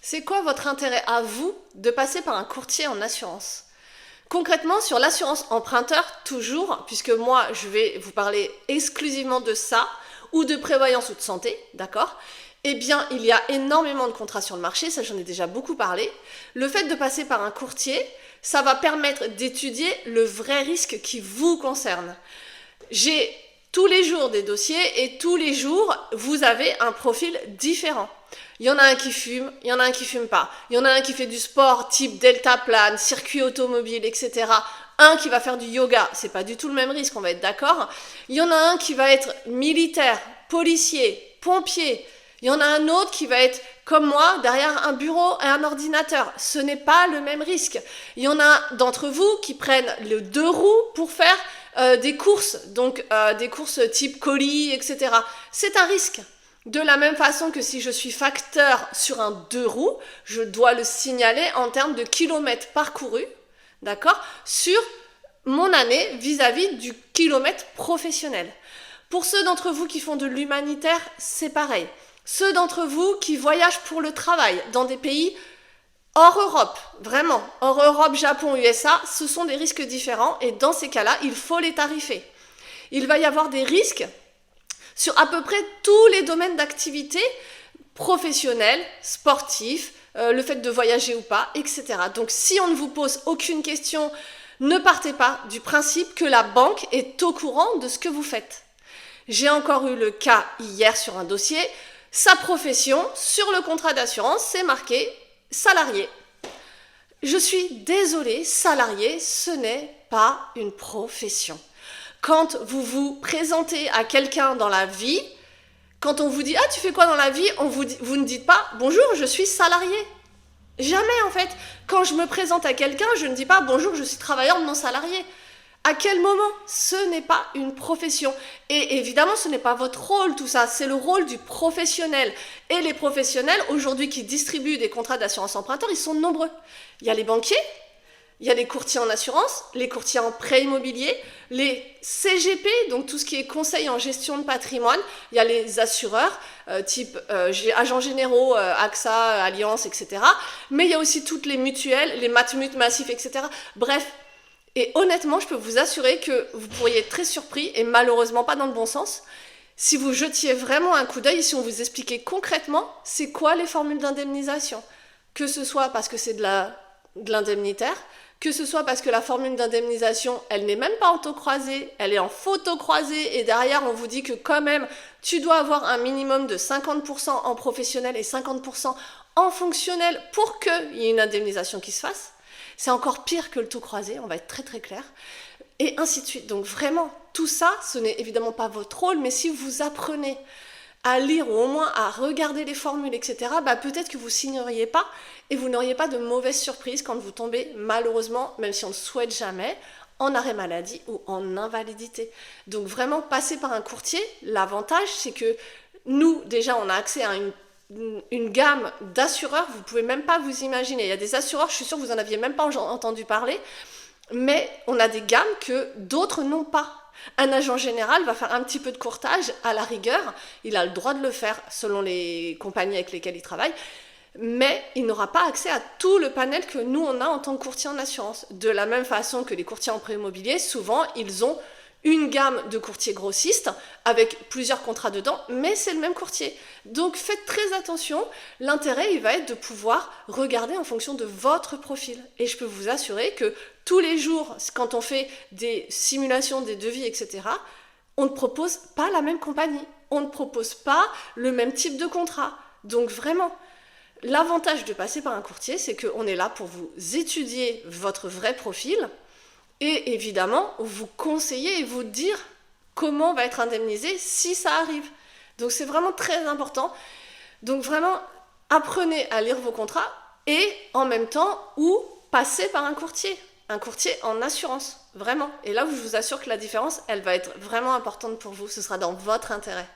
C'est quoi votre intérêt à vous de passer par un courtier en assurance? Concrètement, sur l'assurance emprunteur, toujours, puisque moi, je vais vous parler exclusivement de ça, ou de prévoyance ou de santé, d'accord? Eh bien, il y a énormément de contrats sur le marché, ça j'en ai déjà beaucoup parlé. Le fait de passer par un courtier, ça va permettre d'étudier le vrai risque qui vous concerne. J'ai tous les jours des dossiers et tous les jours, vous avez un profil différent. Il y en a un qui fume, il y en a un qui fume pas. Il y en a un qui fait du sport type deltaplane, circuit automobile, etc. Un qui va faire du yoga, c'est pas du tout le même risque, on va être d'accord. Il y en a un qui va être militaire, policier, pompier. Il y en a un autre qui va être comme moi, derrière un bureau et un ordinateur. Ce n'est pas le même risque. Il y en a d'entre vous qui prennent le 2 roues pour faire des courses, donc des courses type colis, etc. C'est un risque. De la même façon que si je suis facteur sur un 2 roues, je dois le signaler en termes de kilomètres parcourus, d'accord, sur mon année vis-à-vis du kilomètre professionnel. Pour ceux d'entre vous qui font de l'humanitaire, c'est pareil. Ceux d'entre vous qui voyagent pour le travail dans des pays hors Europe, vraiment, hors Europe, Japon, USA, ce sont des risques différents et dans ces cas-là, il faut les tarifer. Il va y avoir des risques sur à peu près tous les domaines d'activité professionnels, sportifs, le fait de voyager ou pas, etc. Donc si on ne vous pose aucune question, ne partez pas du principe que la banque est au courant de ce que vous faites. J'ai encore eu le cas hier sur un dossier, sa profession, sur le contrat d'assurance, c'est marqué salarié. Je suis désolée, salarié, ce n'est pas une profession. Quand vous vous présentez à quelqu'un dans la vie, quand on vous dit « Ah, tu fais quoi dans la vie ?» vous ne dites pas « Bonjour, je suis salarié ». Jamais en fait. Quand je me présente à quelqu'un, je ne dis pas « Bonjour, je suis travailleur non salarié ». À quel moment? Ce n'est pas une profession. Et évidemment, ce n'est pas votre rôle tout ça, c'est le rôle du professionnel. Et les professionnels, aujourd'hui, qui distribuent des contrats d'assurance emprunteur, ils sont nombreux. Il y a les banquiers, il y a les courtiers en assurance, les courtiers en prêt immobilier, les CGP, donc tout ce qui est conseil en gestion de patrimoine, il y a les assureurs, type agents généraux, AXA, Allianz, etc. Mais il y a aussi toutes les mutuelles, les Matmut, Massif, etc. Bref, et honnêtement, je peux vous assurer que vous pourriez être très surpris, et malheureusement pas dans le bon sens, si vous jetiez vraiment un coup d'œil, si on vous expliquait concrètement c'est quoi les formules d'indemnisation. Que ce soit parce que c'est de l'indemnitaire, que ce soit parce que la formule d'indemnisation, elle n'est même pas en taux croisé, elle est en faux taux croisé, et derrière on vous dit que quand même, tu dois avoir un minimum de 50% en professionnel et 50% en fonctionnel pour qu'il y ait une indemnisation qui se fasse. C'est encore pire que le taux croisé, on va être très très clair, et ainsi de suite. Donc vraiment, tout ça, ce n'est évidemment pas votre rôle, mais si vous apprenez à lire ou au moins à regarder les formules, etc., peut-être que vous ne signeriez pas et vous n'auriez pas de mauvaises surprises quand vous tombez malheureusement, même si on ne souhaite jamais, en arrêt maladie ou en invalidité. Donc vraiment, passer par un courtier, l'avantage c'est que nous, déjà, on a accès à une gamme d'assureurs, vous ne pouvez même pas vous imaginer. Il y a des assureurs, je suis sûre que vous n'en aviez même pas entendu parler, mais on a des gammes que d'autres n'ont pas. Un agent général va faire un petit peu de courtage à la rigueur, il a le droit de le faire selon les compagnies avec lesquelles il travaille, mais il n'aura pas accès à tout le panel que nous on a en tant que courtier en assurance. De la même façon que les courtiers en prêt immobilier, souvent ils ont une gamme de courtiers grossistes avec plusieurs contrats dedans, mais c'est le même courtier. Donc faites très attention, l'intérêt il va être de pouvoir regarder en fonction de votre profil. Et je peux vous assurer que tous les jours, quand on fait des simulations, des devis, etc., on ne propose pas la même compagnie, on ne propose pas le même type de contrat. Donc vraiment, l'avantage de passer par un courtier, c'est qu'on est là pour vous étudier votre vrai profil, et évidemment, vous conseiller et vous dire comment on va être indemnisé si ça arrive. Donc c'est vraiment très important. Donc vraiment, apprenez à lire vos contrats et en même temps, ou passez par un courtier en assurance, vraiment. Et là, je vous assure que la différence, elle va être vraiment importante pour vous. Ce sera dans votre intérêt.